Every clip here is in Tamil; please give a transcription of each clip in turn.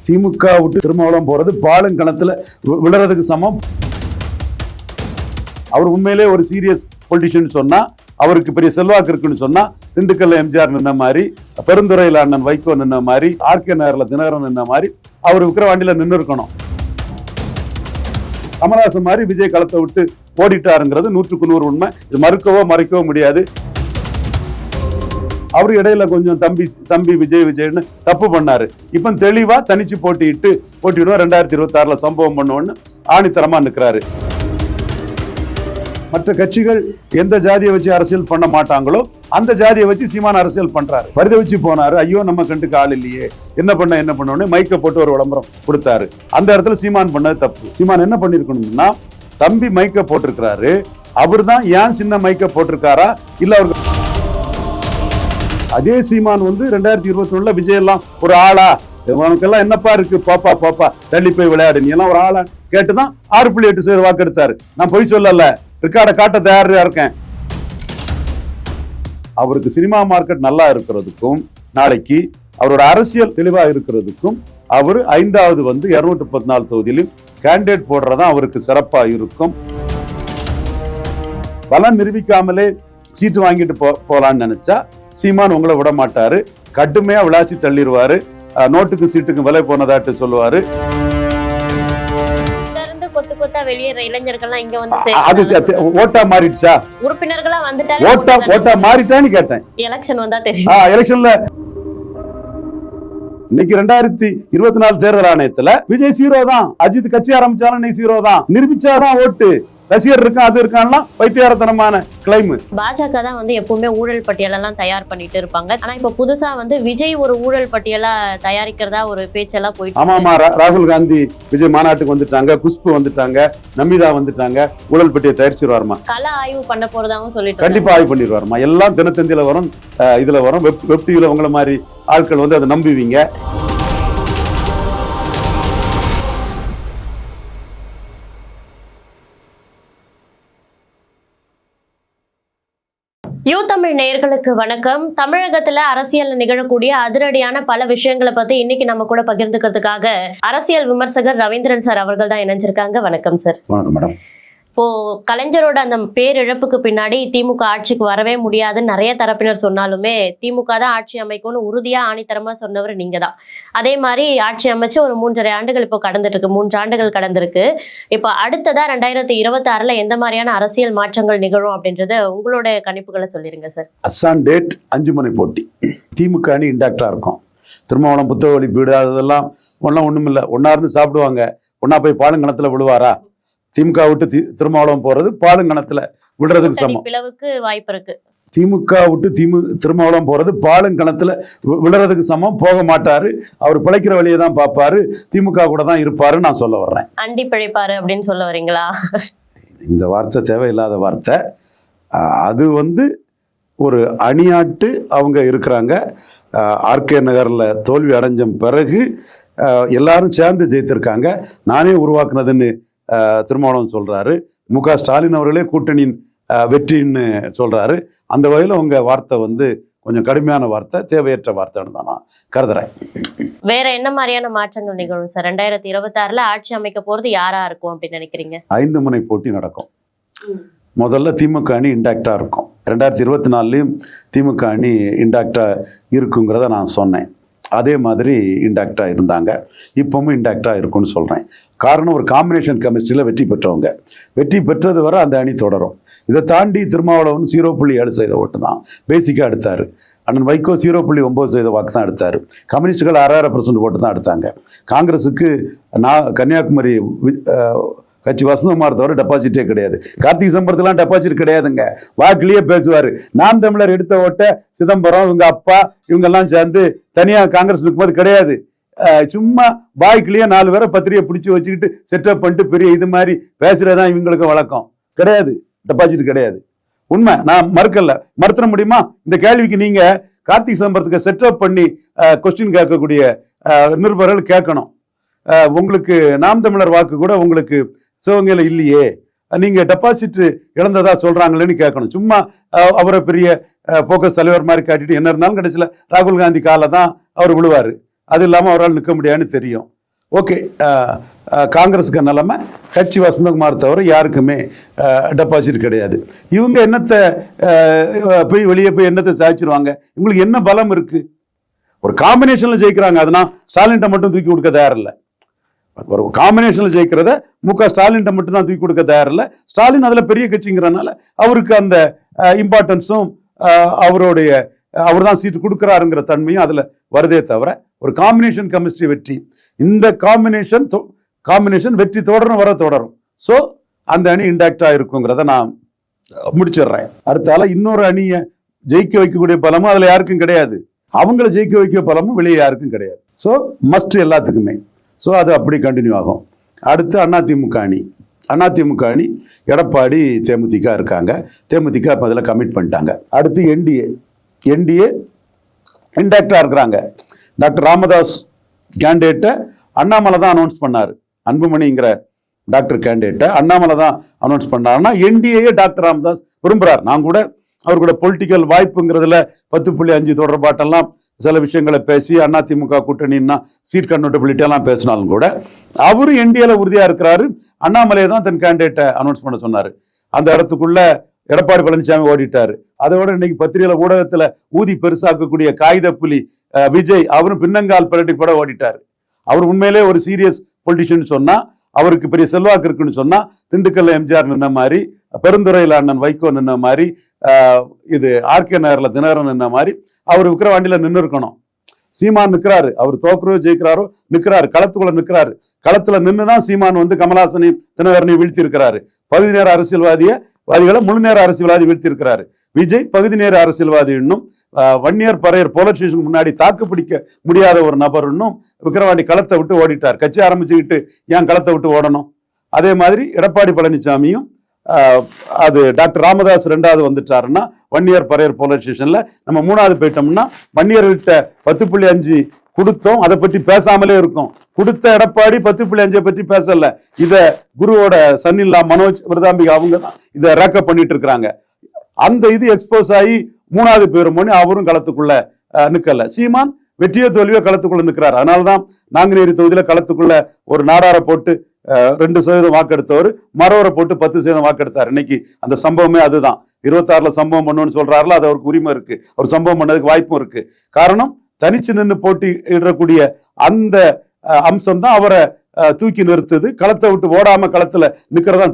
திமுக விட்டு திருமாவளவன் போறது பாலும் கணத்துல விழுறதுக்கு சமம். அவர் உண்மையிலே ஒரு சீரியஸ் பொலிட்டிஷியன் சொன்னா, அவருக்கு பெரிய செல்வாக்கு இருக்குன்னு சொன்னா, திண்டுக்கல்ல எம்ஜிஆர் நின்ன மாதிரி, பெருந்துறையில் அண்ணன் வைகோ நின்ன மாதிரி, ஆர்கே நகர்ல தினகரன் நின்ன மாதிரி அவர் விக்கிரவாண்டியில நின்று இருக்கணும். கமலஹாசன் மாதிரி விஜய் களத்தை விட்டு ஓடிட்டாருங்கிறது 100க்கு 100 உண்மை. இது மறுக்கவோ முடியாது. அவரு இடையில கொஞ்சம் தம்பி விஜய்னு தப்பு பண்ணாரு. இப்ப தெளிவா தனிச்சு போட்டிடுவோம் 2026 சம்பவம் பண்ணுவோன்னு ஆணித்தரமா நிற்கிறாரு. மற்ற கட்சிகள் எந்த ஜாதியை வச்சு அரசியல் பண்ண மாட்டாங்களோ அந்த ஜாதியை வச்சு சீமான் அரசியல் பண்றாரு. பரிதவிச்சு போனாரு. ஐயோ நம்ம கண்டுக்கு ஆள் இல்லையே, என்ன பண்ண மைக்க போட்டு ஒரு விளம்பரம் கொடுத்தாரு. அந்த இடத்துல சீமான் பண்ணது தப்பு. சீமான் என்ன பண்ணிருக்கணும்னா, தம்பி மைக்க போட்டிருக்கிறாரு, அவர் தான் ஏன் சின்ன மைக்க போட்டிருக்காரா இல்ல அவருக்கு அதே சீமான் 2021 விஜய் எல்லாம் ஒரு ஆளா, உனக்கெல்லாம் என்னப்பா இருக்கு, பாப்பா தள்ளி போய் விளையாடு, நீ எல்லாம் ஒரு ஆளா கேட்டுதான் 6.8% வாக்கு எடுத்தாரு. நான் பொய் சொல்லல, ரெக்கார்டை காட்ட தயாரா இருக்கேன். அவருக்கு சினிமா மார்க்கெட் நல்லா இருக்கிறதுக்கும், நாளைக்கு அவரோட அரசியல் தெளிவா இருக்கிறதுக்கும், அவர் 5வது 214 தொகுதியிலும் கேண்டிடேட் போடுறதா அவருக்கு சிறப்பா இருக்கும். பலம் நிரூபிக்காமலே சீட்டு வாங்கிட்டு போலான்னு நினைச்சா சீமான் உங்களை விட மாட்டாரு. கடுமையா விளாசி தள்ளிடுவாரு. நோட்டுக்கு சீட்டுக்கு விலை போனதாட்டு சொல்லுவாரு. வெளியேற இளைஞர்கள்லாம் இங்க ஓட்டா மாறிடுச்சா, உறுப்பினர்களா ஓட்டா மாறிட்டான்னு கேட்டேன். எலெக்ஷன் வந்தா தெரியும். எலெக்ஷன்ல இன்னைக்கு 2024 தேர்தல் ஆணையத்துல விஜய் 0 தான். அஜித் கட்சி ஆரம்பிச்சாலும் இன்னைக்கு 0 தான். நிரூபிச்சாதான் ஓட்டு. ரசிகர் இருக்கா அது இருக்கான்லாம் பைத்தியாரத்தனமான கிளைம். பாஜக தான் எப்பவுமே ஊழல் பட்டியலெல்லாம் தயார் பண்ணிட்டு இருப்பாங்க. ஆனா இப்ப புதுசா விஜய் ஒரு ஊழல் பட்டியலா தயாரிக்கிறதா ஒரு பேச்செல்லாம் போயிட்டு. ஆமா, ராகுல் காந்தி விஜய் மாநாட்டுக்கு வந்துட்டாங்க, குஷ்பு வந்துட்டாங்க, நமிதா வந்துட்டாங்க. ஊழல் பட்டியலை தயாரிச்சிருவாருமா, கள ஆய்வு பண்ண போறதாவும் சொல்லிட்டு கண்டிப்பா ஆய்வு பண்ணிடுவாருமா. எல்லாம் தினத்தந்தியில வரும், இதுல வரும், வெப் டிவில உங்களை மாதிரி ஆட்கள் அதை நம்புவீங்க. யூ தமிழ் நேயர்களுக்கு வணக்கம். தமிழகத்துல அரசியல் நிகழக்கூடிய அதிரடியான பல விஷயங்களை பத்தி இன்னைக்கு நம்ம கூட பகிர்ந்துக்கிறதுக்காக அரசியல் விமர்சகர் ரவீந்திரன் சார் அவர்கள் தான் இணைஞ்சிருக்காங்க. வணக்கம் சார். வணக்கம் மேடம். இப்போ கலைஞரோட அந்த பேரிழப்புக்கு பின்னாடி திமுக ஆட்சிக்கு வரவே முடியாதுன்னு நிறைய தரப்பினர் சொன்னாலுமே திமுக தான் ஆட்சி அமைக்கும்னு உறுதியா ஆணித்தரமா சொன்னவர் நீங்க தான். அதே மாதிரி ஆட்சி அமைச்சு ஒரு 3.5 ஆண்டுகள் இப்போ கடந்துட்டு இருக்கு, 3 ஆண்டுகள் கடந்திருக்கு. இப்போ அடுத்ததா 2026 எந்த மாதிரியான அரசியல் மாற்றங்கள் நிகழும் அப்படின்றது உங்களோட கணிப்புகளை சொல்லிருங்க சார். அஸ்ஸான் டேட் 5 முனை போட்டி. திமுக அணி இன்டாக்டா இருக்கும். திருமாவளவன் புத்தக வழி வீடு அதெல்லாம் ஒண்ணுமில்லை. ஒன்னா இருந்து சாப்பிடுவாங்க, ஒன்னா போய் பாலுங்கணத்துல விழுவாரா? திமுக விட்டு திருமாவளவன் போறது பாலுங்கணத்துல விடுறதுக்கு சமம். பிளவுக்கு வாய்ப்பு இருக்கு. திமுக விட்டு திருமாவளவன் போறது பாலுங்கணத்துல விடுறதுக்கு சமம். போக மாட்டாரு. அவர் பிழைக்கிற வழியை தான் பார்ப்பாரு. திமுக கூட தான் இருப்பாரு நான் சொல்ல வர்றேன். அண்டி பிழைப்பாரு அப்படின்னு சொல்ல வரீங்களா? இந்த வார்த்தை தேவையில்லாத வார்த்தை. அது ஒரு அணியாட்டு அவங்க இருக்கிறாங்க. ஆர்கே நகர்ல தோல்வி அடைஞ்ச பிறகு எல்லாரும் சேர்ந்து ஜெயித்திருக்காங்க. நானே உருவாக்குனதுன்னு திருமாவளவன் சொல்றாரு. மு.க. ஸ்டாலின் அவர்களே கூட்டணியின் வெற்றின்னு சொல்றாரு. அந்த வகையில் உங்க வார்த்தை கொஞ்சம் கடுமையான வார்த்தை, தேவையற்ற வார்த்தைன்னு தான் நான் கருதுறேன். வேற என்ன மாதிரியான மாற்றங்கள் நிகழும் சார்? 2026 ஆட்சி அமைக்க போறது யாரா இருக்கும் அப்படின்னு நினைக்கிறீங்க? 5 முனை போட்டி நடக்கும். முதல்ல திமுக அணி இன்டாக்டா இருக்கும். 2024 திமுக அணி இன்டாக்டா இருக்குங்கிறத நான் சொன்னேன். அதே மாதிரி இன்டாக்டா இருந்தாங்க, இப்பவும் இன்டாக்டா இருக்கும்னு சொல்றேன். காரணம், ஒரு காம்பினேஷன் கெமிஸ்ட்ரியில் வெற்றி பெற்றவங்க. வெற்றி பெற்றது வரை அந்த அணி தொடரும். இதை தாண்டி திருமாவளவன் 0.7% ஓட்டு தான் பேசிக்காக எடுத்தார். அண்ணன் வைகோ 0.9% வாக்கு தான் எடுத்தார். கம்யூனிஸ்டுகள் 6.5% ஓட்டு தான் எடுத்தாங்க. காங்கிரஸுக்கு கன்னியாகுமரி கட்சி வசந்தகுமார் தவிர டெபாசிட்டே கிடையாது. கார்த்திக் சம்பரத்துலாம் டெபாசிட் கிடையாதுங்க. வாக்குலயே பேசுவாரு. நாம் தமிழர் எடுத்த ஓட்ட சிதம்பரம் இவங்க அப்பா இவங்கெல்லாம் சேர்ந்து தனியா காங்கிரஸ் நிற்கும்போது கிடையாது. சும்மா பாய்க்குலயே 4 பேரை பத்திரிகை பிடிச்சி வச்சுக்கிட்டு செட்டப் பண்ணிட்டு பெரிய இது மாதிரி பேசுறதுதான் இவங்களுக்கு வழக்கம். கிடையாது, டெபாசிட் கிடையாது. உண்மை, நான் மறுத்தர முடியுமா? இந்த கேள்விக்கு நீங்க கார்த்திக் சிதம்பரத்துக்கு செட்டப் பண்ணி கொஸ்டின் கேட்கக்கூடிய நிருபர்கள் கேட்கணும். உங்களுக்கு நாம் தமிழர் வாக்கு கூட உங்களுக்கு சிவகங்கையில இல்லையே, நீங்க டெபாசிட் இழந்ததா சொல்றாங்களேன்னு கேட்கணும். சும்மா அவரை பெரிய போக்கஸ் தலைவர் மாதிரி காட்டிட்டு என்ன இருந்தாலும் கடைசியில் ராகுல் காந்தி கால தான் அவர் விழுவாரு. அது இல்லாமல் அவரால் நிற்க முடியாதுன்னு தெரியும். ஓகே, காங்கிரஸுக்கு நிலைமை கட்சி வசந்தகுமார் தவிர யாருக்குமே டெபாசிட் கிடையாது. இவங்க என்னத்தை போய் வெளியே போய் என்னத்தை சாய்ச்சிருவாங்க? இவங்களுக்கு என்ன பலம் இருக்கு? ஒரு காம்பினேஷன்ல ஜெயிக்கிறாங்க. அதனால் ஸ்டாலின்ட்ட மட்டும் தூக்கி கொடுக்க தயாரில்லை. ஒரு காம்பினேஷன்ல ஜெயிக்கிறத ஸ்டாலின்ட்ட மட்டும் தான் தூக்கி கொடுக்க தயாரில்லை. ஸ்டாலின் அதுல பெரிய கட்சிங்கிறனால அவருக்கு அந்த இம்பார்ட்டன்ஸும் அவர் தான் சீட்டு கொடுக்குறாருங்கிற தன்மையும் அதுல வருதே தவிர ஒரு காம்பினேஷன் கெமிஸ்ட்ரி வெற்றி. இந்த காம்பினேஷன் வெற்றி தொடரும். ஸோ அந்த அணி இன்டாக்டா இருக்குங்கிறத நான் முடிச்சிடுறேன். அடுத்தால இன்னொரு அணியை ஜெயிக்க வைக்கக்கூடிய பலமும் அதுல யாருக்கும் கிடையாது. அவங்கள ஜெயிக்க வைக்க பலமும் வெளியே யாருக்கும் கிடையாது. ஸோ மஸ்ட் எல்லாத்துக்குமே. ஸோ அது அப்படி கண்டினியூ ஆகும். அடுத்து அதிமுக அணி எடப்பாடி தேமுதிக இருக்காங்க. தேமுதிக இப்போ அதில் கமிட் பண்ணிட்டாங்க. அடுத்து என்டிஏ இன்டாக்டாக இருக்கிறாங்க. டாக்டர் ராமதாஸ் கேண்டிடேட்டை அண்ணாமலை தான் அனௌன்ஸ் பண்ணார். அன்புமணிங்கிற டாக்டர் கேண்டிடேட்டை அண்ணாமலை தான் அனௌன்ஸ் பண்ணாருன்னா என்டிஏ டாக்டர் ராமதாஸ் விரும்புகிறார். நான் கூட அவர் கூட பொலிட்டிக்கல் வாய்ப்புங்கிறதுல 10.5 தொடர்பாட்டெல்லாம் சில விஷயங்களை பேசி அதிமுக கூட்டணின்னா சீட் கன்வெர்டபிலிட்டி எல்லாம் பேசினாலும் கூட அவரும் என்டிஏல உறுதியா இருக்கிறாரு. அண்ணாமலையை தான் தன் கேண்டிடேட்டை அனௌன்ஸ் பண்ண சொன்னாரு. அந்த இடத்துக்குள்ள எடப்பாடி பழனிசாமி ஓடிட்டாரு. அதோட இன்னைக்கு பத்திரிகையில ஊடகத்துல ஊதி பெருசாக்கக்கூடிய காகித புலி விஜய் அவரும் பின்னங்கால் பரட்டி கூட ஓடிட்டாரு. அவர் உண்மையிலே ஒரு சீரியஸ் பொலிட்டிஷியன் சொன்னா, அவருக்கு பெரிய செல்வாக்கு இருக்குன்னு சொன்னா, திண்டுக்கல்ல எம்ஜிஆர் நின்ன மாதிரி, பெருந்துறையில் அண்ணன் வைகோ நின்ன மாதிரி, இது ஆர்கே நகர்ல தினகரன் நின்ன மாதிரி அவர் விக்கிரவாண்டியில நின்று இருக்கணும். சீமான் நிற்கிறாரு. அவர் தோக்குறோ ஜெயிக்கிறாரோ நிற்கிறாரு, களத்துக்குள்ள நிற்கிறாரு. களத்துல நின்றுதான் சீமான் தினகரனையும் தினகரனையும் வீழ்த்தி இருக்கிறாரு. பகுதி நேர அரசியல்வாதிகளை முழு நேர அரசியல்வாதி வீழ்த்தி இருக்கிறாரு. விஜய் பகுதி நேர அரசியல்வாதி இன்னும் வன்னியர் பறையர் போலீஸ் ஸ்டேஷனுக்கு முன்னாடி தாக்கு பிடிக்க முடியாத ஒரு நபர் இன்னும் விக்கிரவாண்டி களத்தை விட்டு ஓடிட்டார். கட்சி ஆரம்பிச்சுக்கிட்டு ஏன் களத்தை விட்டு ஓடணும்? அதே மாதிரி எடப்பாடி பழனிசாமியும் அது டாக்டர் ராமதாஸ் 2வது வந்துட்டாருன்னா வன்னியர் பறையர் போலீஸ் ஸ்டேஷன்ல நம்ம 3வது போயிட்டோம்னா வன்னியர்கிட்ட 10.5 கொடுத்தோம், அதை பற்றி பேசாமலே இருக்கும். கொடுத்த எடப்பாடி 10.5 பற்றி பேசல. இத குருவோட சன்னில்லா மனோஜ் விரதாம்பிகா அவங்க தான் இதை ரேக்கப் பண்ணிட்டு இருக்கிறாங்க. அந்த இது எக்ஸ்போஸ் ஆகி 3வது பேருமோனி அவரும் களத்துக்குள்ள நிக்கல. சீமான் வெற்றியோ தோல்வியோ களத்துக்குள்ள நிற்கிறார். அதனால்தான் நாங்குநேரி தொகுதியில களத்துக்குள்ள ஒரு நாடாரை போட்டு 2% வாக்கெடுத்தவர் மரவரை போட்டு 10% வாக்கெடுத்தார். இன்னைக்கு அந்த சம்பவமே அதுதான். 26ல சம்பவம் பண்ணணும்னு சொல்றாருல, அது அவருக்கு உரிமை இருக்கு. அவர் சம்பவம் பண்ணதுக்கு வாய்ப்பும் இருக்கு. காரணம் தனிச்சு நின்று போட்டியிடக்கூடிய அந்த அம்சம் தான் அவரை தூக்கி நிறுத்துது. களத்தை விட்டு ஓடாம களத்துல நிக்கிறதா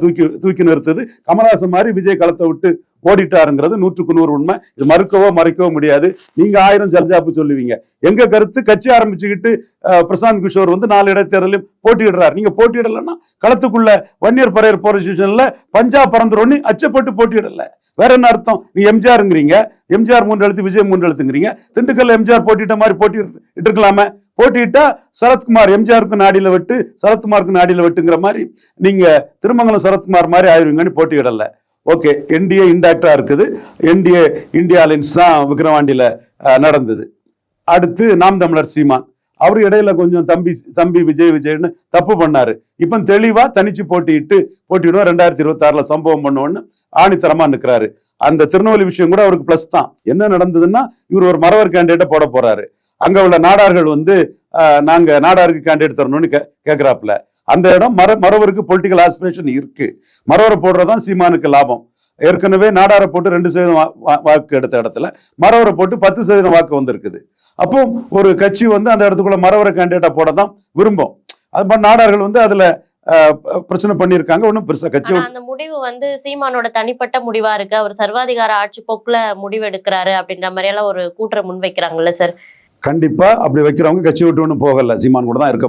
தூக்கி நிறுத்துது. கமலஹாசன் மாதிரி விஜய் களத்தை விட்டு ஓடிட்டாருங்கிறது 100க்கு 100 உண்மை. இது மறுக்கவோ முடியாது. நீங்க 1000 ஜல்ஜாப்பு சொல்லுவீங்க. எங்க கருத்து, கட்சி ஆரம்பிச்சுக்கிட்டு பிரசாந்த் கிஷோர் 4 இடைத்தேர்தலையும் போட்டியிடுறாரு. நீங்க போட்டியிடலன்னா களத்துக்குள்ள வன்னியர் பறையர் போலீஸ் ஸ்டேஷன்ல பஞ்சாப் பறந்துரோன்னு அச்சப்பட்டு போட்டியிடல. வேற என்ன அர்த்தம்? நீ எம்ஜிஆருங்கிறீங்க, எம்ஜிஆர் 3 எழுத்து விஜய் 3 எழுத்துங்கிறீங்க. திண்டுக்கல்ல எம்ஜிஆர் போட்டிட்ட மாதிரி போட்டிட்டு இருக்கலாமே. போட்டிட்டா சரத்குமார் எம்ஜிஆருக்கு நாடியில வெட்டு, சரத்குமாருக்கு நாடியில வெட்டுங்கிற மாதிரி நீங்க திருமங்கலம் சரத்குமார் மாதிரி ஆயிருவீங்கன்னு போட்டியிடல. ஓகே, என்டிஏ இன்டாக்டா இருக்குது. என்டிஏ இந்தியா அலைன்ஸ் தான் விக்கிரவாண்டியில நடந்தது. அடுத்து நாம் தமிழர் சீமான், அவரு இடையில கொஞ்சம் தம்பி விஜய்னு தப்பு பண்ணாரு. இப்ப தெளிவா தனிச்சு போட்டியிடுவோம் 2026ல சம்பவம் பண்ணுவோன்னு ஆணித்தரமா நிற்கிறாரு. அந்த திருநெல்வேலி விஷயம் கூட அவருக்கு பிளஸ் தான். என்ன நடந்ததுன்னா, இவர் ஒரு மறவர் கேண்டிடேட்டை போட போறாரு. அங்க உள்ள நாடார்கள் நாங்க நாடாருக்கு கேண்டிடேட் தரணும்னு கேட்கிறாப்புல. அந்த இடம் மறவருக்கு பொலிட்டிக்கல் ஆஸ்பிரேஷன் இருக்கு. மறவரை போடுறதான் சீமானுக்கு லாபம். ஏற்கனவே நாடாரை போட்டு 2% வாக்கு எடுத்த இடத்துல மறவரை போட்டு 10% வாக்கு வந்திருக்குது. அப்போ ஒரு கட்சி அந்த இடத்துக்குள்ள மறவரை கேண்டிடேட்டா போட தான் விரும்பும். அது மாதிரி நாடார்கள் அதுல பிரச்சனை பண்ணிருக்காங்க. ஒன்னும் பெருசா கட்சி அந்த முடிவு சீமானோட தனிப்பட்ட முடிவா இருக்கு. அவர் சர்வாதிகார ஆட்சி போக்குல முடிவு எடுக்கிறாரு அப்படின்ற மாதிரி எல்லாம் ஒரு கூற்றை முன் வைக்கிறாங்கல்ல சார்? கண்டிப்பா அப்படி வைக்கிறவங்க கட்சி விட்டு ஒன்றும் போகல. சீமான் கூட தான் இருக்க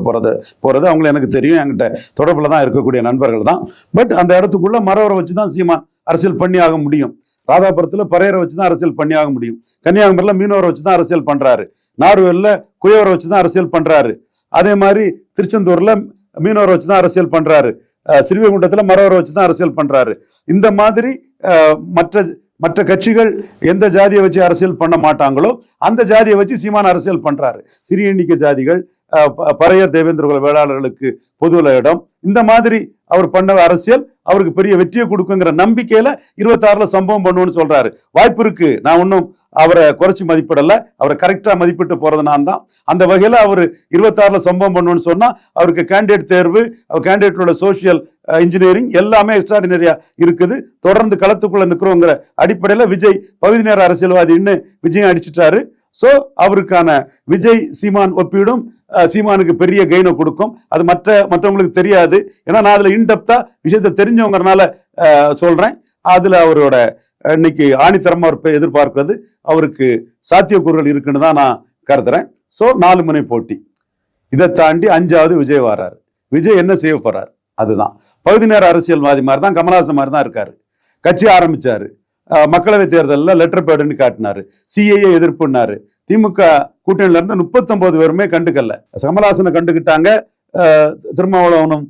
போறது அவங்கள எனக்கு தெரியும். என்கிட்ட தொடர்புல தான் இருக்கக்கூடிய நண்பர்கள் தான். பட் அந்த இடத்துக்குள்ள மறவரை வச்சுதான் சீமான் அரசியல் பண்ணி ஆக முடியும். ராதாபுரத்துல பறையரை வச்சுதான் அரசியல் பண்ணி ஆக முடியும். கன்னியாகுமரியில மீனவரை வச்சுதான் அரசியல் பண்றாரு. நார்வேல்ல குயவரை வச்சுதான் அரசியல் பண்றாரு. அதே மாதிரி திருச்செந்தூர்ல மீனவரை வச்சுதான் அரசியல் பண்றாரு. ஸ்ரீவைகுண்டத்துல மறவரை வச்சுதான் அரசியல் பண்றாரு. இந்த மாதிரி மற்ற கட்சிகள் எந்த ஜாதியை வச்சு அரசியல் பண்ண மாட்டாங்களோ அந்த ஜாதியை வச்சு சீமான் அரசியல் பண்றாரு. சிறிய எண்ணிக்கை ஜாதிகள், பறையர் தேவேந்திர குல வேளாளர்களுக்கு பொதுல இடம், இந்த மாதிரி அவர் பண்ண அரசியல் அவருக்கு பெரிய வெற்றியை கொடுக்குங்கிற நம்பிக்கையில 26ல சம்பவம் பண்ணுவோம்னு சொல்றாரு. வாய்ப்பு இருக்கு. நான் ஒன்னும் அவரை குறைச்சி மதிப்பிடல, அவரை கரெக்டா மதிப்பிட்டு போறது நான் தான். அந்த வகையில அவர் 26ல சம்பவம் பண்ணணும்னு சொன்னா அவருக்கு கேண்டிடேட் தேர்வு, அவர் கேண்டிடேட்டோட சோசியல் இன்ஜினியரிங் எல்லாமே எக்ஸ்ட்ராடினரியா இருக்குது. தொடர்ந்து களத்துக்குள்ள நிற்கிறோங்கிற அடிப்படையில விஜய் பகுதி நேர அரசியல்வாதின்னு விஜயம் அடிச்சுட்டாரு. சோ அவருக்கான விஜய் சீமான் ஒப்பீடும் சீமானுக்கு பெரிய கெயினை கொடுக்கும். அது மற்றவங்களுக்கு தெரியாது. ஏன்னா நான் அதுல இன்டெப்தா விஷயத்தை தெரிஞ்சவங்கறனால சொல்றேன். அதுல அவரோட இன்னைக்கு ஆணித்தரமா எதிர்பார்க்கிறது அவருக்கு சாத்தியக்கூறுகள் இருக்குன்னு தான் நான் கருதுறேன். சோ 4 முனை போட்டி. இதை தாண்டி 5வது விஜய் வர்றாரு. விஜய் என்ன செய்ய போறாரு? அதுதான் பகுதி நேர அரசியல்வாதி மாதிரி தான், கமலஹாசன் மாதிரி தான் இருக்காரு. கட்சி ஆரம்பிச்சாரு, மக்களவை தேர்தலில் லெட்டர் பேடுன்னு காட்டினாரு, சிஏஏ எதிர்ப்புன்னாரு. திமுக கூட்டணியில இருந்து 39 பேருமே கண்டுக்கல. கமலஹாசனை கண்டுகிட்டாங்க. திருமாவளவனும்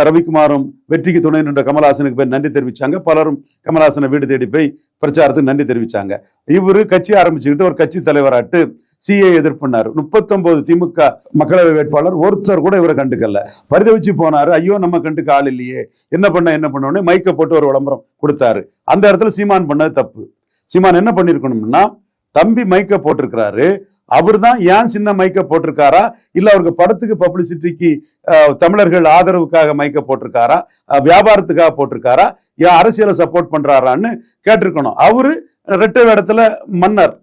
ரவிக்குமாரும் வெற்றிக்கு துணை நின்ற கமலஹாசனுக்கு போய் நன்றி தெரிவிச்சாங்க. பலரும் கமலஹாசனை வீடு தேடி போய் பிரச்சாரத்துக்கு நன்றி தெரிவிச்சாங்க. இவரு கட்சி ஆரம்பிச்சுக்கிட்டு ஒரு கட்சி தலைவராட்டு சிஏ எதிர்ப்புனாரு. 39 திமுக மக்களவை வேட்பாளர் ஒருத்தர் கூட இவரை கண்டுக்கல. பரிதவிச்சு போனாரு. ஐயோ நம்ம கண்டுக்க ஆள் இல்லையே, என்ன பண்ண மைக்க போட்டு ஒரு விளம்பரம் கொடுத்தாரு. அந்த இடத்துல சீமான் பண்ணது தப்பு. சீமான் என்ன பண்ணிருக்கணும்னா, தம்பி மைக்க போட்டிருக்கிறாரு, அவர் தான் ஏன் சின்ன மைக்க போட்டிருக்காரா, இல்ல அவருக்கு படத்துக்கு பப்ளிசிட்டிக்கு தமிழர்கள் ஆதரவுக்காக மைக்க போட்டிருக்காரா, வியாபாரத்துக்காக போட்டிருக்காரா, ஏன் அரசியலை சப்போர்ட் பண்றாரான்னு கேட்டிருக்கணும். அவரு ரெட்டை வேடத்துல மன்னர்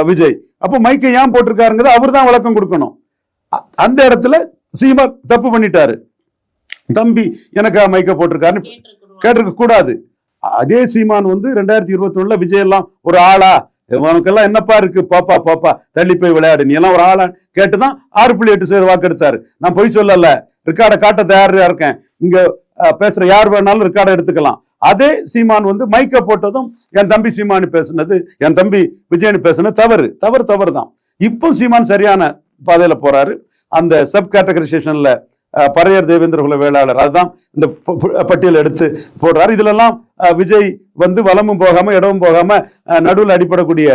விஜய். அப்ப மைக்க ஏன் போட்டிருக்காருங்கிறது அவர் தான் விளக்கம் கொடுக்கணும். அந்த இடத்துல சீமா தப்பு பண்ணிட்டாரு. தம்பி எனக்கா மைக்க போட்டிருக்காருன்னு கேட்டிருக்க கூடாது. அதே சீமான் 2021 விஜய் எல்லாம் ஒரு ஆளா, உனக்கெல்லாம் என்னப்பா இருக்கு, பாப்பா தள்ளி போய் விளையாடு, நீ எல்லாம் ஒரு ஆளா கேட்டுதான் 6.8% வாக்கு எடுத்தாரு. நான் பொய் சொல்லல, ரெக்கார்டை காட்ட தயாரா இருக்கேன். இங்க பேசுற யார் வேணாலும் ரெக்கார்டை எடுத்துக்கலாம். அதே சீமான் மைக்க போட்டதும் என் தம்பி சீமானு பேசுனது, என் தம்பி விஜயனு பேசுனது தவறு தான். இப்போ சீமான் சரியான பாதையில போறாரு. அந்த சப் கேட்டகரைசேஷன்ல பறையர் தேவேந்திர குல வேளாளர் அதுதான் இந்த பட்டியல் எடுத்து போடுறாரு. இதுல எல்லாம் விஜய் வலமும் போகாம இடமும் போகாம நடுவில் அடிப்படக்கூடிய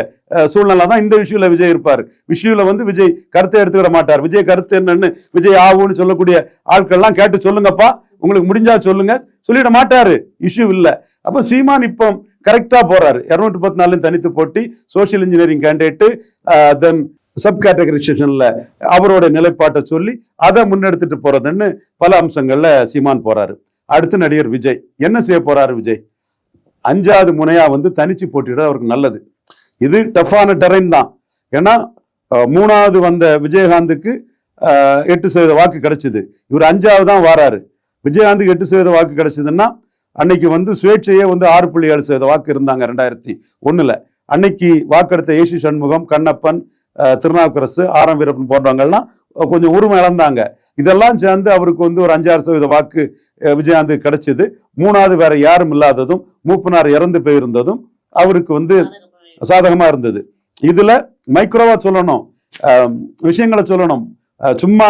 சூழ்நிலை தான் இந்த விஷயம்ல விஜய் இருப்பாரு. விஷயம்ல விஜய் கருத்தை எடுத்துக்கிட மாட்டார். விஜய் கருத்து என்னன்னு விஜய் ஆவுன்னு சொல்லக்கூடிய ஆட்கள்லாம் கேட்டு சொல்லுங்கப்பா, உங்களுக்கு முடிஞ்சா சொல்லுங்க, சொல்லிட மாட்டாரு. இஷ்யூ இல்ல. அப்ப சீமான் இப்போ கரெக்டா போறாரு. 214 தனித்து போட்டி, சோசியல் இன்ஜினியரிங் கேண்டிடேட், தென் சப் கேட்டகரைசேஷன்ல அவரோட நிலைப்பாட்டை சொல்லி அதை முன்னெடுத்துட்டு போறதுன்னு பல அம்சங்கள்ல சீமான் போறாரு. அடுத்து நடிகர் விஜய் என்ன செய்ய போறாரு? விஜய் 5வது முனையா தனிச்சு போட்டிட அவருக்கு நல்லது. இது டஃப்பான டெரைன் தான். ஏன்னா 3வது வந்த விஜயகாந்துக்கு 8% வாக்கு கிடைச்சது. இவர் 5வது தான் வாராரு. விஜயகாந்துக்கு 8% வாக்கு கிடைச்சதுன்னா அன்னைக்கு சுயேட்சையே 6.7% வாக்கு இருந்தாங்க 2001. அன்னைக்கு வாக்கெடுத்த ஏசி சண்முகம், கண்ணப்பன், திருநாவுக்கரசு, ஆரம் வீரப்பன் போன்றவங்கள்லாம் கொஞ்சம் உரிமை இழந்தாங்க. இதெல்லாம் சேர்ந்து அவருக்கு ஒரு 5-6% வாக்கு விஜயகாந்த் கிடைச்சது. 3வது வேற யாரும் இல்லாததும், மூப்பனார் இறந்து போயிருந்ததும் அவருக்கு சாதகமா இருந்தது. இதுல மைக்ரோவா சொல்லணும், விஷயங்களை சொல்லணும், சும்மா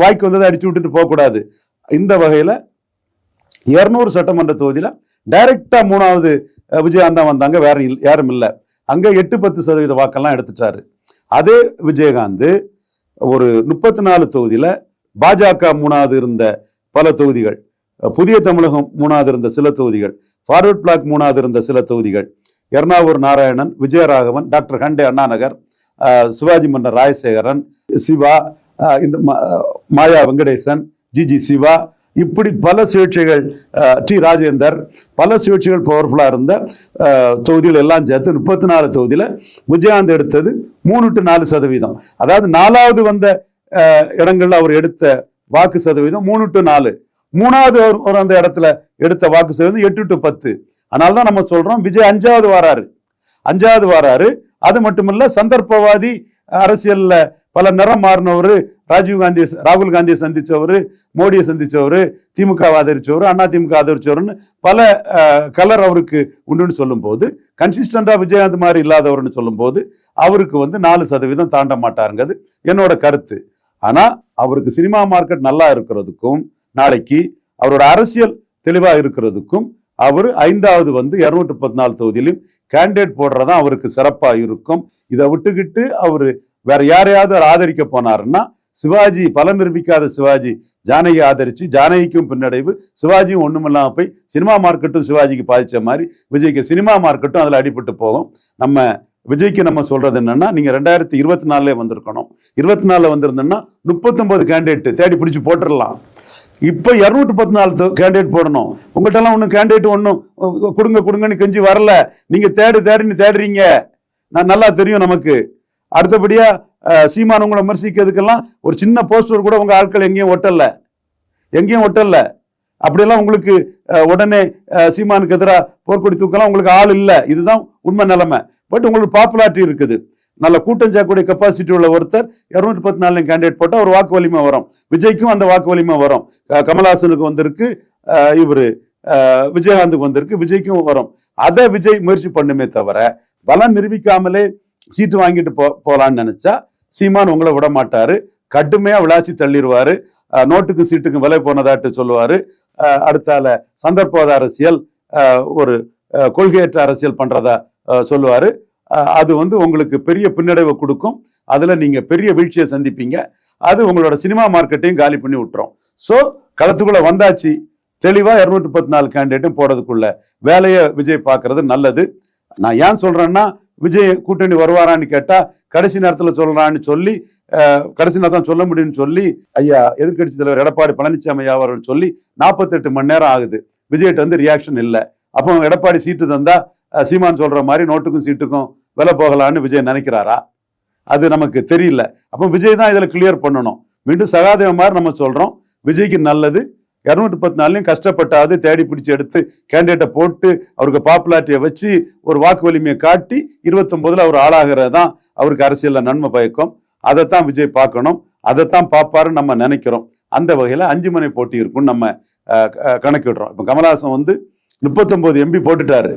வாய்க்கு வந்ததை அடிச்சு விட்டுட்டு போக கூடாது. இந்த வகையில 200 சட்டமன்ற தொகுதியில டைரக்டா 3வது விஜயகாந்த் தான் வந்தாங்க, வேற யாரும் இல்லை. அங்க 8-10% வாக்கெல்லாம் எடுத்துட்டாரு. அதே விஜயகாந்த் ஒரு 34 தொகுதியில பாஜக 3வது இருந்த பல தொகுதிகள், புதிய தமிழகம் 3வது இருந்த சில தொகுதிகள், ஃபார்வர்ட் பிளாக் 3வது இருந்த சில தொகுதிகள், எர்ணாவூர் நாராயணன், விஜயராகவன், டாக்டர் ஹண்டே அண்ணாநகர், சிவாஜி மன்னர் ராஜசேகரன், சிவா, இந்த மாயா வெங்கடேசன், ஜிஜி சிவா, இப்படி பல சுயேட்சைகள், டி ராஜேந்தர், பல சுயேட்சைகள் பவர்ஃபுல்லா இருந்த தொகுதிகள் எல்லாம் சேர்த்து 34 தொகுதியில விஜயகாந்த் எடுத்தது 3-4%. அதாவது 4வது வந்த இடங்கள்ல அவர் எடுத்த வாக்கு சதவீதம் 3-4. 3வது ஒரு அந்த இடத்துல எடுத்த வாக்கு சதவீதம் 8-10. அதனால்தான் நம்ம சொல்றோம் விஜய் 5வது வாராரு. அது மட்டுமல்ல, சந்தர்ப்பவாதி அரசியல்ல பல நிறம் மாறினவரு, ராகுல் காந்தியை சந்திச்சவரு, மோடியை சந்திச்சவரு, திமுக ஆதரிச்சவரு, அண்ணா திமுக ஆதரிச்சவருன்னு பல கலர் அவருக்கு உண்டுன்னு சொல்லும் போது, கன்சிஸ்டண்டா விஜயகாந்த் மாதிரி இல்லாதவர்னு சொல்லும் போது அவருக்கு 4% தாண்ட மாட்டாருங்கிறது என்னோட கருத்து. ஆனா அவருக்கு சினிமா மார்க்கெட் நல்லா இருக்கிறதுக்கும், நாளைக்கு அவரோட அரசியல் தெளிவா இருக்கிறதுக்கும், அவர் 5வது 214 தொகுதியிலும் கேண்டிடேட் போடுறதான் அவருக்கு சிறப்பா இருக்கும். இதை விட்டுக்கிட்டு அவரு வேற யாரையாவது ஆதரிக்க போனாருன்னா, சிவாஜி பலம் நிரூபிக்காத சிவாஜி ஜானகி ஆதரிச்சு ஜானகிக்கும் பின்னடைவு, சிவாஜியும் ஒண்ணுமில்லாம போய் சினிமா மார்க்கெட்டும் சிவாஜிக்கு பாதிச்ச மாதிரி விஜய்க்கு சினிமா மார்க்கெட்டும் அதுல அடிபட்டு போகும். நம்ம விஜய்க்கு நம்ம சொல்றது என்னன்னா, நீங்க 2024 வந்திருக்கணும். 24 வந்திருந்தோம்னா 39 கேண்டிடேட் தேடி பிடிச்சி போட்டுடலாம். இப்போ 214 கேண்டிடேட் போடணும். உங்கள்கிட்ட எல்லாம் ஒன்றும் கேண்டிடேட் ஒன்றும் கொடுங்கன்னு கெஞ்சி வரல. நீங்க தேடுறீங்க. நான் நல்லா தெரியும் நமக்கு. அடுத்தபடியா சீமான் உங்களை விமர்சிக்கிறதுக்கெல்லாம் ஒரு சின்ன போஸ்டர் கூட உங்க ஆட்கள் எங்கேயும் ஒட்டல. அப்படியெல்லாம் உங்களுக்கு உடனே சீமானுக்கு எதிராக போர்க்கொடி தூக்கலாம் உங்களுக்கு ஆள் இல்லை. இதுதான் உண்மை நிலைமை. பட் உங்களுக்கு பாப்புலாரிட்டி இருக்குது. நல்ல கூட்டம் சேர்க்கக்கூடிய கெப்பாசிட்டி உள்ள ஒருத்தர் 214 கேண்டிடேட் போட்டால் ஒரு வாக்கு வலிமை வரும். விஜய்க்கும் அந்த வாக்கு வலிமை வரும். கமல்ஹாசனுக்கு வந்திருக்கு, இவரு விஜயகாந்துக்கு வந்திருக்கு, விஜய்க்கும் வரும். அதை விஜய் முயற்சி பண்ணுமே தவிர பலம் நிரூபிக்காமலே சீட்டு வாங்கிட்டு போலான்னு நினைச்சா சீமான் உங்களை விட மாட்டாரு. கடுமையா விளாசி தள்ளிடுவாரு. நோட்டுக்கு சீட்டுக்கு விலை போனதாட்டு சொல்லுவாரு. அடுத்தால சந்தர்ப்பவாத அரசியல், ஒரு கொள்கையற்ற அரசியல் பண்றதா சொல்லுவாரு. அது உங்களுக்கு பெரிய பின்னடைவை கொடுக்கும். அதுல நீங்க பெரிய வீழ்ச்சியை சந்திப்பீங்க. அது உங்களோட சினிமா மார்க்கெட்டையும் காலி பண்ணி விட்டுரும். ஸோ களத்துக்குள்ள வந்தாச்சு. தெளிவா 214 கேண்டிடேட்டும் போடுறதுக்குள்ள வேலையை விஜய் பார்க்கறது நல்லது. நான் ஏன் சொல்றேன்னா, விஜய் கூட்டணி வருவாரான்னு கேட்டா கடைசி நேரத்தில் சொல்றான்னு சொல்லி, கடைசி நேரத்தில் சொல்ல முடியும்னு சொல்லி ஐயா எதிர்கட்சி தலைவர் எடப்பாடி பழனிசாமி அவர்கள் சொல்லி 48 மணி நேரம் ஆகுது. விஜய்கிட்ட ரியாக்ஷன் இல்லை. அப்போ எடப்பாடி சீட்டு தந்தா சீமான் சொல்ற மாதிரி நோட்டுக்கும் சீட்டுக்கும் விலை போகலான்னு விஜய் நினைக்கிறாரா? அது நமக்கு தெரியல. அப்போ விஜய் தான் இதுல கிளியர் பண்ணணும். மீண்டும் சகாதேவ மாதிரி நம்ம சொல்றோம், விஜய்க்கு நல்லது. 214 கஷ்டப்பட்டாது தேடி பிடிச்சி எடுத்து கேண்டிடேட்டை போட்டு அவருக்கு பாப்புலாரிட்டியை வச்சு ஒரு வாக்கு வலிமையை காட்டி 29 அவர் ஆளாகிறது தான் அவருக்கு அரசியல்ல நன்மை பயக்கும். அதைத்தான் விஜய் பார்க்கணும். அதைத்தான் பார்ப்பாருன்னு நம்ம நினைக்கிறோம். அந்த வகையில 5 முனை போட்டி இருக்கும்னு நம்ம கணக்கிடுறோம். இப்போ கமல்ஹாசன் 39 எம்பி போட்டுட்டாரு.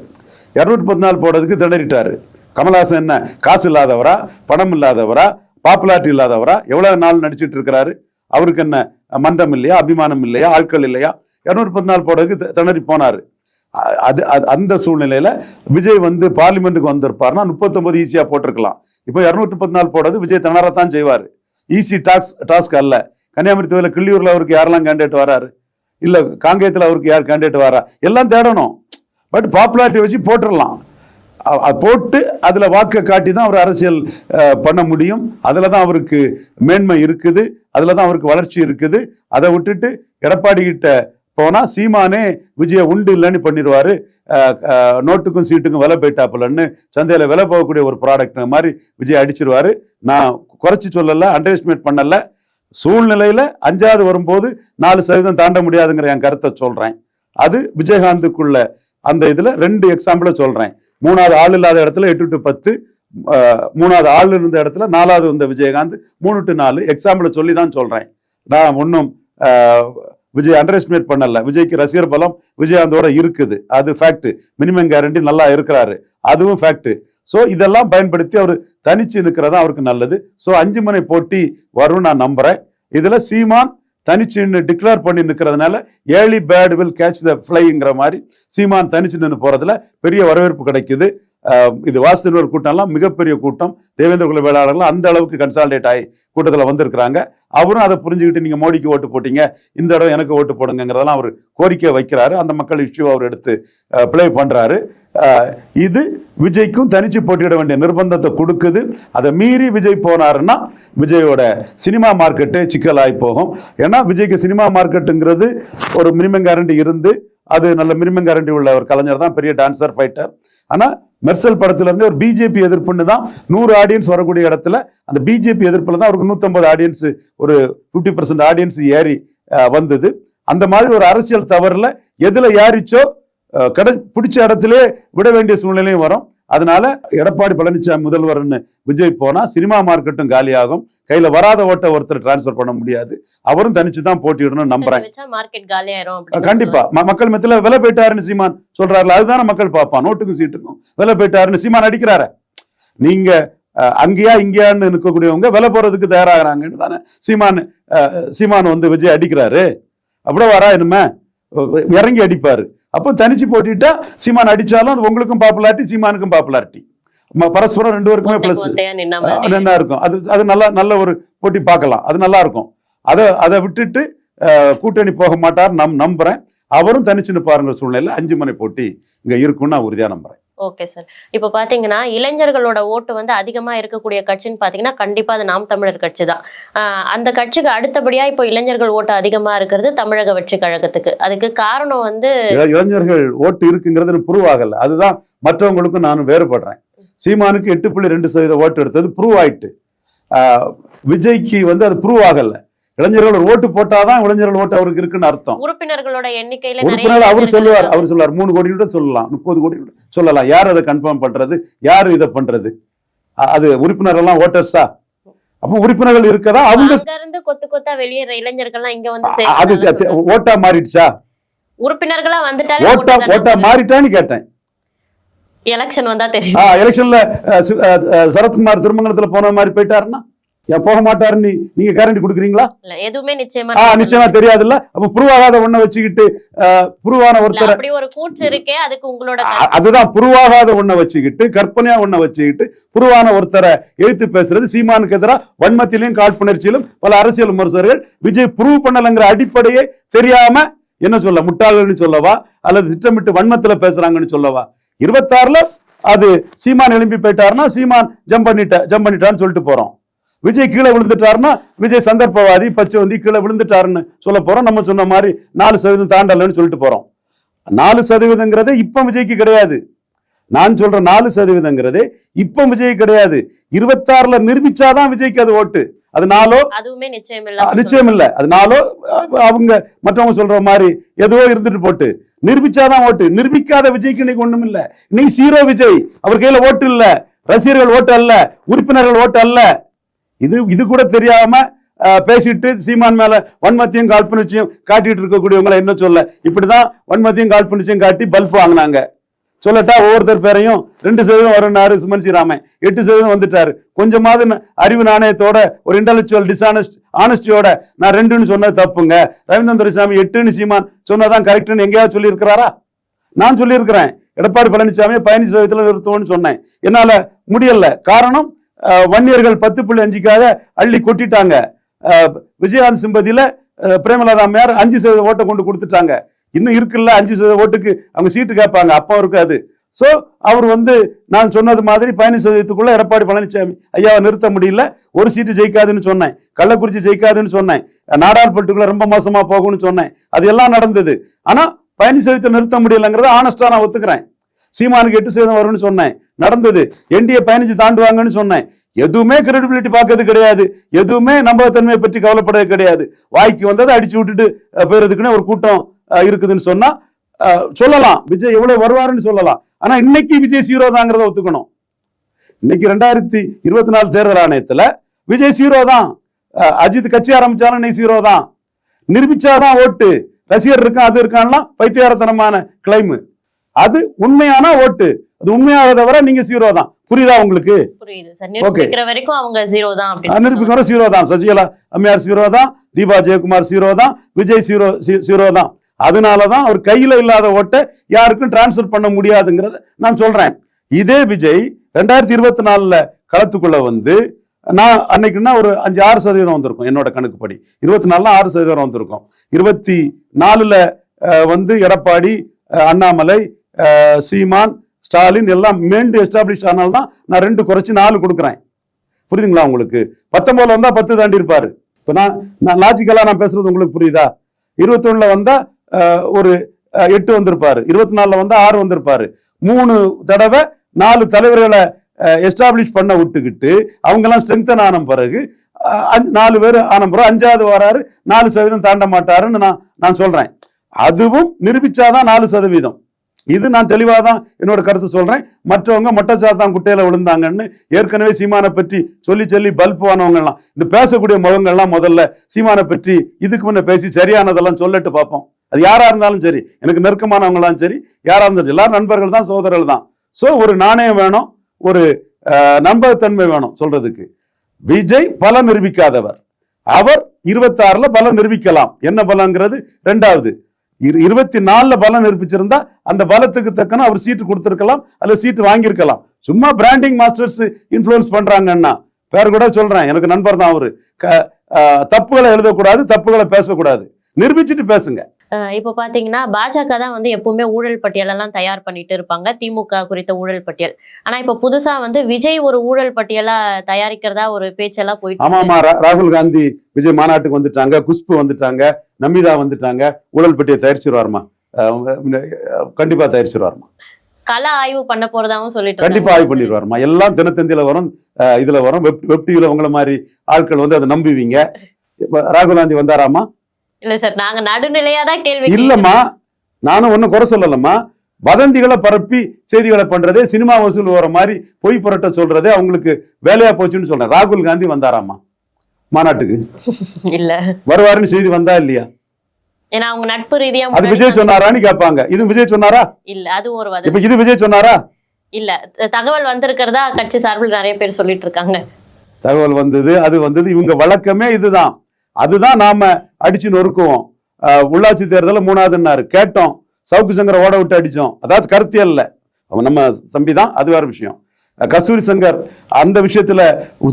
214 போடுறதுக்கு திணறிட்டாரு. கமல்ஹாசன் என்ன காசு இல்லாதவரா, பணம் இல்லாதவரா, பாப்புலாரிட்டி இல்லாதவரா? எவ்வளவு நாள் நடிச்சிட்டு இருக்கிறாரு? அவருக்கு என்ன மன்றம் இல்லையா, அபிமானம் இல்லையா, ஆட்கள் இல்லையா? 214 போடுறதுக்கு திணறி போனாரு. அந்த சூழ்நிலையில விஜய் பார்லிமெண்ட்டுக்கு வந்திருப்பாருன்னா 39 ஈஸியா போட்டிருக்கலாம். இப்போ 214 போடுறது விஜய் திணறத்தான் செய்வாரு. ஈஸி டாஸ்க் அல்ல. கன்னியாகுமரி தொகுதியில் கிள்ளியூர்ல அவருக்கு யாரெல்லாம் கேண்டிடேட் வராரு, இல்ல காங்கேயத்துல அவருக்கு யார் கேண்டிடேட் வரா, எல்லாம் தேடணும். பட் பாப்புலாரிட்டி வச்சு போட்டுடலாம். போட்டு அதுல வாக்கை காட்டி தான் அவர் அரசியல் பண்ண முடியும். அதுலதான் அவருக்கு மேன்மை இருக்குது, அதுலதான் அவருக்கு வளர்ச்சி இருக்குது. அதை விட்டுட்டு எடப்பாடி கிட்ட போனா சீமானே விஜய உண்டு இல்லைன்னு பண்ணிடுவாரு. நோட்டுக்கும் சீட்டுக்கும் விலை போயிட்டாப்புலன்னு சந்தையில விலை போகக்கூடிய ஒரு ப்ராடக்ட் மாதிரி விஜய் அடிச்சிருவாரு. நான் குறைச்சி சொல்லல, அண்டர் எஸ்டிமேட் பண்ணல. சூழ்நிலையில 5வது வரும்போது 4% தாண்ட முடியாதுங்கிற என் கருத்தை சொல்றேன். அது விஜயகாந்துக்குள்ள அந்த இதுல 2 எக்ஸாம்பிள சொல்றேன். 3வது ஆள் இல்லாத இடத்துல 8 to 10, 3வது ஆள் இருந்த இடத்துல 4வது வந்த விஜயகாந்த் 3 to 4 எக்ஸாம்பிள சொல்லி தான் சொல்றேன். நான் ஒன்னும் விஜய் அண்டர் எஸ்டிமேட் பண்ணல. விஜய்க்கு ரசிகர் பலம் விஜயகாந்தோட இருக்குது, அது ஃபேக்ட். மினிமம் கேரண்டி நல்லா இருக்கிறாரு, அதுவும் ஃபேக்ட். ஸோ இதெல்லாம் பயன்படுத்தி அவர் தனிச்சு நிற்கிறதா அவருக்கு நல்லது. ஸோ 5 முனை போட்டி வரும் நான் நம்புறேன். இதுல சீமான் தனிச்சு டிக்ளேர் பண்ணி நிற்கிறதுனால early bird will catch the ஃப்ளைங்கிற மாதிரி சீமான் தனிச்சு நின்று போறதுல பெரிய வரவேற்பு கிடைக்குது. இது வாசுதேவர் கூட்டம்லாம் மிகப்பெரிய கூட்டம். தேவேந்திர குல வேளாளர்கள் அந்த அளவுக்கு கன்சாலிடேட் ஆகி கூட்டத்தில் வந்திருக்கிறாங்க. அவரும் அதை புரிஞ்சுக்கிட்டு நீங்க மோடிக்கு ஓட்டு போட்டீங்க, இந்த இடம் எனக்கு ஓட்டு போடுங்கிறதெல்லாம் அவர் கோரிக்கை வைக்கிறாரு. அந்த மக்கள் இஷ்யூ அவர் எடுத்து பிளே பண்றாரு. இது விஜய்க்கும் தனிச்சு போட்டியிட வேண்டிய நிர்பந்தத்தை கொடுக்குது. அதை மீறி விஜய் போனாருன்னா விஜயோட சினிமா மார்க்கெட்டே சிக்கலாகி போகும். ஏன்னா விஜய்க்கு சினிமா மார்க்கெட்டுங்கிறது ஒரு மினிமம் கேரண்டி இருந்து, அது நல்ல மினிமம் கேரண்டி உள்ள ஒரு கலைஞர் தான், பெரிய டான்சர், ஃபைட்டர். ஆனா மெர்சல் படத்துல இருந்து ஒரு பிஜேபி எதிர்ப்புன்னு தான் 100 ஆடியன்ஸ் வரக்கூடிய இடத்துல அந்த பிஜேபி எதிர்ப்புல தான் அவருக்கு 150 ஆடியன்ஸ், ஒரு 50% ஆடியன்ஸ் ஏறி வந்தது. அந்த மாதிரி ஒரு அரசியல் தவறுல எதுல ஏறிச்சோ பிடிச்ச இடத்திலே விட வேண்டிய சூழ்நிலையும் வரும். அதனால எடப்பாடி பழனிசாமி முதல்வர்னு விஜய் போனா சினிமா மார்க்கெட்டும் காலியாகும். கையில வராத ஓட்ட ஒருத்தர் டிரான்ஸ்பர் பண்ண முடியாது. அவரும் தனிச்சு தான் போட்டியிடணும் நம்புறேன். கண்டிப்பா மக்கள் மத்தியில விலை போயிட்டாருன்னு சீமான் சொல்றாருல, அதுதானே மக்கள் பார்ப்பான். நோட்டுக்கும் சீட்டுக்கும் விலை போயிட்டாருன்னு சீமான் அடிக்கிறார. நீங்க அங்கேயா இங்கேயான்னு இருக்கக்கூடியவங்க விலை போறதுக்கு தயாராகிறாங்கன்னு தானே சீமான் விஜய் அடிக்கிறாரு. அப்படியே வரா இனிமே இறங்கி அடிப்பாரு. அப்போ தனிச்சு போட்டிட்டா சீமான் அடிச்சாலும் அது உங்களுக்கும் பாப்புலாரிட்டி, சீமானுக்கும் பாப்புலாரிட்டி, பரஸ்பரம் 2 பேருக்குமே பிளஸ் என்ன இருக்கும். அது நல்ல ஒரு போட்டி பார்க்கலாம், அது நல்லா இருக்கும். அதை விட்டுட்டு கூட்டணி போக மாட்டார் நம்புறேன். அவரும் தனிச்சு நிற்பாருங்கிற சூழ்நிலையில 5 முனை போட்டி இங்க இருக்கும்னு நான் உறுதியா நம்புறேன். Okay sir. இப்போ பாத்தீங்கன்னா இளைஞர்களோட ஓட்டு வந்து அதிகமா இருக்கக்கூடிய கட்சின்னு பாத்தீங்கன்னா கண்டிப்பா அது நாம் தமிழர் கட்சி தான். அந்த கட்சிக்கு அடுத்தபடியா இப்போ இளைஞர்கள் ஓட்டு அதிகமா இருக்கிறது தமிழக வெற்றி கழகத்துக்கு. அதுக்கு காரணம் வந்து இளைஞர்கள் ஓட்டு இருக்குங்கிறது ப்ரூவ் ஆகல. அதுதான் மற்றவங்களுக்கும் நானும் வேறுபடுறேன். சீமானுக்கு 8.2% ஓட்டு எடுத்தது ப்ரூவ் ஆயிட்டு. விஜய்க்கு வந்து அது ப்ரூவ் ஆகல. இளைஞர்கள் ஓட்டு போட்டாதான் இளைஞர்கள் ஓட்டு அவருக்கு இருக்குன்னு அர்த்தம். உறுப்பினர்களோட எண்ணிக்கையில உறுப்பினர் அவர் சொல்லுவார் 3 கோடி கூட சொல்லலாம், 30 கோடி கூட சொல்லலாம். யார் அதை கன்ஃபார்ம் பண்றது, யாரு இதை பண்றது? அது உறுப்பினர் எல்லாம் ஓட்டர்ஸா? அப்ப உறுப்பினர்கள் இருக்கதா அவங்க இருந்து கொத்து கொத்தா வெளியேற இளைஞர்கள்லாம் இங்க வந்து அது ஓட்டா மாறிடுச்சா? உறுப்பினர்களா வந்துட்டாலே ஓட்டா மாறிட்டான்னு கேட்டேன். எலெக்ஷன் வந்தா தெரியும். எலெக்ஷன்ல சரத்குமார் திருமங்கலத்துல போன மாதிரி போயிட்டாருன்னா ஏன் போக மாட்டாருன்னு நீங்க கேரண்டி கொடுக்குறீங்களா? எதுவுமே நிச்சயமா தெரியாது இல்ல. அப்ப புருவாகாத ஒண்ண வச்சுக்கிட்டு புருவான ஒருத்தர் அப்படி ஒரு கூற்று இருக்கே, அதுக்கு உங்களோட அதுதான் புருவாகாத ஒண்ண வச்சுக்கிட்டு கற்பனையா ஒண்ண வச்சுக்கிட்டு புருவான ஒருத்தரை எழுத்து பேசுறது. சீமானுக்கு எதிராக வன்மத்திலையும் காழ்ப்புணர்ச்சியிலும் பல அரசியல் விமர்சகர்கள் விஜய் ப்ரூவ் பண்ணலங்கிற அடிப்படையே தெரியாம என்ன சொல்ல, முட்டாள்னு சொல்லவா அல்லது திட்டமிட்டு வன்மத்துல பேசுறாங்கன்னு சொல்லவா? 26ல அது சீமான் எழும்பி போயிட்டாருன்னா சீமான் ஜம்ப் பண்ணிட்டான்னு சொல்லிட்டு போறோம். விஜய் கீழே விழுந்துட்டாருன்னா விஜய் சந்தர்ப்பவாதி பச்சைவந்தி கீழே விழுந்துட்டாருன்னு சொல்ல போறோம். நம்ம சொன்ன மாதிரி 4% தாண்டலன்னு சொல்லிட்டு போறோம். 4% இப்ப விஜய்க்கு கிடையாது. நான் சொல்ற 4% இப்ப விஜய் கிடையாது. 26ல நிரூபிச்சாதான் விஜய்க்கு அது ஓட்டு. அது நாளோ அதுவுமே நிச்சயம் இல்ல. அது நாளோ அவங்க மற்றவங்க சொல்ற மாதிரி எதுவோ இருந்துட்டு போட்டு நிரூபிச்சாதான் ஓட்டு. நிரூபிக்காத விஜய்க்கு இன்னைக்கு ஒண்ணும் இல்ல. இன்னைக்கு 0 விஜய். அவர் கையில ஓட்டு இல்ல, ரசிகர்கள் ஓட்டு அல்ல, உறுப்பினர்கள் ஓட்டு அல்ல. இது கூட தெரியாம பேசிட்டு சீமான் மேல வன்மத்தையும் காழ்ப்புணர்ச்சியும் காட்டிட்டு இருக்கக்கூடியவங்களை என்ன சொல்ல, இப்படிதான் வன்மத்தையும் காழ்ப்புணர்ச்சியும் காட்டி பல்ப் வாங்கினாங்க. சொல்லட்டா ஒவ்வொருத்தர் பேரையும் 2% வரும்னாரு சுமன் ஸ்ரீராமன், 8% வந்துட்டாரு. கொஞ்சமாவது அறிவு நாணயத்தோட ஒரு இன்டெலக்சுவல் ஆனஸ்டியோட நான் 2ன்னு சொன்னது தப்புங்க, ரவீந்திரன் துரைசாமி 8ன்னு சீமான் சொன்னதான் கரெக்ட்னு எங்கேயாவது சொல்லி இருக்கிறாரா? நான் சொல்லியிருக்கிறேன். எடப்பாடி பழனிசாமி 15% நிறுத்துவோம்னு சொன்னேன். என்னால முடியல. காரணம் வன்னியர்கள் 10.5க்காக அள்ளி கொட்டிட்டாங்க. விஜயகாந்த் சிம்பதியில பிரேமலதா அம்மையார் 5% ஓட்டை கொண்டு கொடுத்துட்டாங்க. இன்னும் இருக்குல்ல 5% ஓட்டுக்கு அவங்க சீட்டு கேட்பாங்க. அப்போ இருக்காது. சோ அவர் வந்து நான் சொன்னது மாதிரி 15%க்குள்ள எடப்பாடி பழனிசாமி ஐயாவை நிறுத்த முடியல. ஒரு சீட்டு ஜெயிக்காதுன்னு சொன்னேன், கள்ளக்குறிச்சி ஜெயிக்காதுன்னு சொன்னேன், நாடாளுமன்றத்துக்குள்ள ரொம்ப மோசமா போகும்னு சொன்னேன். அது எல்லாம் நடந்தது. ஆனா 15% நிறுத்த முடியலங்கிறத ஆனஸ்டா நான் ஒத்துக்கிறேன். சீமானுக்கு 8% வரும்னு சொன்னேன், நடந்தது. என்டிஏ 15 தாண்டுவாங்கன்னு சொன்னேன். எதுவுமே கிரெடிபிலிட்டி பார்க்கறது கிடையாது, எதுவுமே நம்பகத்தன்மையை பற்றி கவலைப்படுறது கிடையாது. வாய்க்கு வந்ததை அடிச்சு விட்டுட்டு போயிருதுக்குன்னு ஒரு கூட்டம் இருக்குதுன்னு சொன்னா சொல்லலாம், விஜய் எவ்வளவு வருவாருன்னு சொல்லலாம். ஆனா இன்னைக்கு விஜய் 0 தாங்கிறத ஒத்துக்கணும். இன்னைக்கு 2024 தேர்தல் ஆணையத்துல விஜய் 0 தான். அஜித் கட்சி ஆரம்பிச்சாலும் இன்னைக்கு 0 தான். நிரூபிச்சாதான் ஓட்டு. ரசிகர் இருக்கான் அது இருக்கான்லாம் பைத்தியாரத்தனமான கிளைம். அது உண்மையான ஓட்டு. அது உண்மையாக வர நீங்க 0 தான். புரியுதா உங்களுக்கு? நிரூபிக்கிற வரைக்கும் அவங்க 0 தான். நிரூபிக்கிற 0 தான். சசிகலா அம்மையார் 0 தான், தீபா ஜெயக்குமார் 0 தான், விஜய் 0 தான். அதனாலதான் அவர் கையில இல்லாத ஓட்டை யாருக்கும் டிரான்ஸ்பர் பண்ண முடியாதுங்கிறத நான் சொல்றேன். இதே விஜய் 2024ல களத்துக்குள்ள வந்து நான் அன்னைக்குன்னா ஒரு 5-6% வந்திருக்கும் என்னோட கணக்குப்படி. 24ல 6% வந்திருக்கும். 24ல வந்து எடப்பாடி, அண்ணாமலை, சீமான், ஸ்டாலின் எல்லாம் மீண்டு எஸ்டாப்ளிஷ் ஆனால்தான் நான் 2 குறைச்சி 4 கொடுக்குறேன். புரியுதுங்களா உங்களுக்கு? 19ல வந்தா 10 தாண்டி இருப்பாரு. இப்ப நான் லாஜிக்கலா நான் பேசுறது உங்களுக்கு புரியுதா? 21ல வந்தா ஒரு 8 வந்திருப்பாரு, 24ல வந்தா 6 வந்திருப்பாரு. 3 தடவை 4 தலைவர்களை எஸ்டாப்ளிஷ் பண்ண விட்டுக்கிட்டு அவங்க எல்லாம் ஸ்ட்ரெங்தன் ஆன பிறகு 4 பேர் ஆன பிறகு 5வது வராரு, 4% தாண்ட மாட்டாருன்னு நான் சொல்றேன். அதுவும் நிரூபிச்சாதான் 4%. இது நான் தெளிவாதான் என்னோட கருத்து சொல்றேன். மற்றவங்க மொட்டச்சாத்தான் குட்டையில விழுந்தாங்கன்னு ஏற்கனவே சீமானை பற்றி சொல்லி பல்ப் ஆனவங்க எல்லாம், இந்த பேசக்கூடிய முகங்கள்லாம் முதல்ல சீமானை பற்றி இதுக்கு முன்ன பேசி சரியானதெல்லாம் சொல்லட்டு பார்ப்போம். அது யாரா இருந்தாலும் சரி, எனக்கு நெருக்கமானவங்களாம் சரி, யாரா இருந்தாலும் எல்லாரும் நண்பர்கள் தான், சோதரர்கள் தான். சோ ஒரு நாணயம் வேணும், ஒரு நம்பகத்தன்மை வேணும் சொல்றதுக்கு. விஜய் பலம் நிரூபிக்காதவர். அவர் 26ல பலம் நிரூபிக்கலாம். என்ன பலங்கிறது ரெண்டாவது. 24ல பலம் நிரூபிச்சிருந்தா அந்த பலத்துக்கு தக்கன அவர் சீட்டு கொடுத்திருக்கலாம், அல்ல சீட்டு வாங்கியிருக்கலாம். சும்மா பிராண்டிங் மாஸ்டர்ஸ் இன்ஃபுளுன்ஸ் பண்றாங்கன்னா, பேர் கூட சொல்றேன், எனக்கு நண்பர் தான் அவரு. தப்புகளை எழுதக்கூடாது, தப்புகளை பேசக்கூடாது, நிரூபிச்சுட்டு பேசுங்க. இப்போ பாத்தீங்கன்னா பாஜக தான் வந்து எப்பவுமே ஊழல் பட்டியலெல்லாம் தயார் பண்ணிட்டு இருப்பாங்க, திமுக குறித்த ஊழல் பட்டியல். ஆனா இப்போ புதுசா வந்து விஜய் ஒரு ஊழல் பட்டியலா தயாரிக்கிறதா ஒரு பேச்செல்லாம் போயிட்டு ஆமா இருக்கு. ஆமா ராகுல் காந்தி விஜய் மாநாட்டுக்கு வந்துட்டாங்க, குஷ்பு வந்துட்டாங்க, நமிதா வந்துட்டாங்க. ஊழல் பட்டியை தயாரிச்சிருவாருமா, கண்டிப்பா தயாரிச்சிருவாருமா. கள ஆய்வு பண்ண போறதாவும் சொல்லிட்டு கண்டிப்பா ஆய்வு பண்ணிடுவாருமா. எல்லாம் தினத்தந்தியில வரும், இதுல வரும், வெப் டிவில உங்களை மாதிரி ஆட்கள் வந்து அதை நம்புவீங்க. ராகுல் காந்தி வந்தாராமா? இல்ல சார், நாங்க நடுநிலையா தான் கேள்வி இல்லம்மா, நானும் ஒன்னும் குறை சொல்லலம்மா. வதந்திகளை பரப்பி செய்திகளை பண்றதே, சினிமா வசூல் வர மாதிரி பொய் புரட்ட சொல்றதே அவங்களுக்கு வேலையா போச்சுன்னு சொல்றேன். ராகுல் காந்தி வந்தாராமா மாநாட்டுக்கு? இல்ல. வருவாருன்னு செய்தி வந்தா இல்லையா? ஏன்னா அவங்க நட்பு ரீதியா அது விஜய் சொன்னாரான்னு கேட்பாங்க. இது விஜய் சொன்னாரா? இல்ல, அதுவும் ஒரு இப்ப வதந்தி. இது விஜய் சொன்னாரா? இல்ல, தகவல் வந்திருக்கிறதா கட்சி சார்பில் நிறைய பேர் சொல்லிட்டு இருக்காங்க. தகவல் வந்தது, அது வந்தது. இவங்க வழக்கமே இதுதான். அதுதான் நாம அடிச்சு நொறுக்குவோம். உள்ளாட்சி தேர்தலில் 3வதுன்னாரு, கேட்டோம். சவுக்கு சங்கரை ஓட விட்டு அடிச்சோம். அதாவது கருத்தியல்ல, அவன் நம்ம தம்பி தான், அது வேற விஷயம். கஸ்தூரி சங்கர் அந்த விஷயத்துல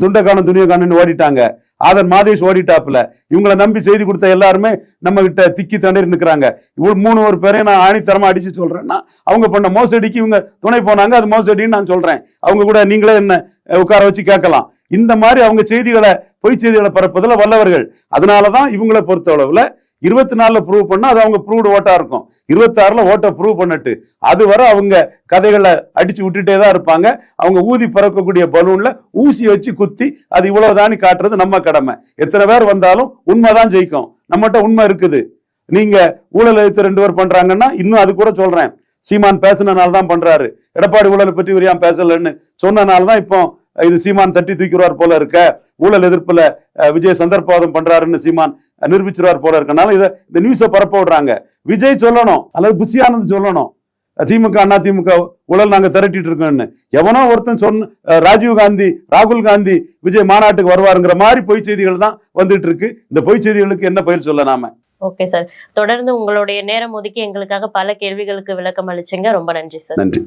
துண்டக்கான துணியக்கானு ஓடிட்டாங்க. ஆதன் மாதேஷ் ஓடிட்டாப்புல. இவங்களை நம்பி செய்தி கொடுத்த எல்லாருமே நம்ம கிட்ட திக்கி தண்ணீர் நிற்கிறாங்க. இவ்வளவு 3 பேரையும் நான் ஆணித்தரமா அடிச்சு சொல்றேன்னா, அவங்க பண்ண மோசடிக்கு இவங்க துணை போனாங்க, அது மோசடின்னு நான் சொல்றேன். அவங்க கூட நீங்களே என்ன உட்கார வச்சு கேட்கலாம். இந்த மாதிரி அவங்க செய்திகளை, பொய் செய்திகளை பரப்புதல வல்லவர்கள். அதனாலதான் இவங்களை பொறுத்தளவுல 24 ப்ரூவ் பண்ணா அது அவங்க ப்ரூவ்டு ஓட்டா இருக்கும். 26ல ஓட்டை ப்ரூவ் பண்ணட்டு அது வரை அவங்க கதைகளை அடிச்சு விட்டுட்டே தான் இருப்பாங்க. அவங்க ஊதி பறக்கக்கூடிய பலூன்ல ஊசி வச்சு குத்தி அது இவ்வளவுதானி காட்டுறது நம்ம கடமை. எத்தனை பேர் வந்தாலும் உண்மைதான் ஜெயிக்கும். நம்மகிட்ட உண்மை இருக்குது. நீங்க ஊழல் எடுத்து 2 பேர் பண்றாங்கன்னா, இன்னும் அது கூட சொல்றேன், சீமான் பேசினால தான் பண்றாரு. எடப்பாடி ஊழலை பற்றி இவர் ஏன் பேசலன்னு சொன்னனால்தான் இப்போ இது சீமான் தட்டி தூக்கிடுவார் போல இருக்க. ஊழல் எதிர்ப்புல விஜய் சந்தர்ப்பவாதம் பண்றாருன்னு சீமான் நிரூபிச்சிருவார் போல இருக்கனால இந்த நியூஸை பரப்ப விடுறாங்க. விஜய் சொல்லணும், அல்லது புஷி ஆனந்த் சொல்லணும், திமுக அண்ணா திமுக ஊழல் நாங்க திரட்டிட்டு இருக்கோம்னு. எவனோ ஒருத்தன் சொன்ன ராஜீவ் காந்தி, ராகுல் காந்தி விஜய் மாநாட்டுக்கு வருவாருங்கிற மாதிரி பொய் செய்திகள் தான் வந்துட்டு இருக்கு. இந்த பொய் செய்திகளுக்கு என்ன பயிர் சொல்ல நாம? ஓகே சார், தொடர்ந்து உங்களுடைய நேரம் ஒதுக்கி எங்களுக்காக பல கேள்விகளுக்கு விளக்கம் அளிச்சீங்க. ரொம்ப நன்றி சார். நன்றி.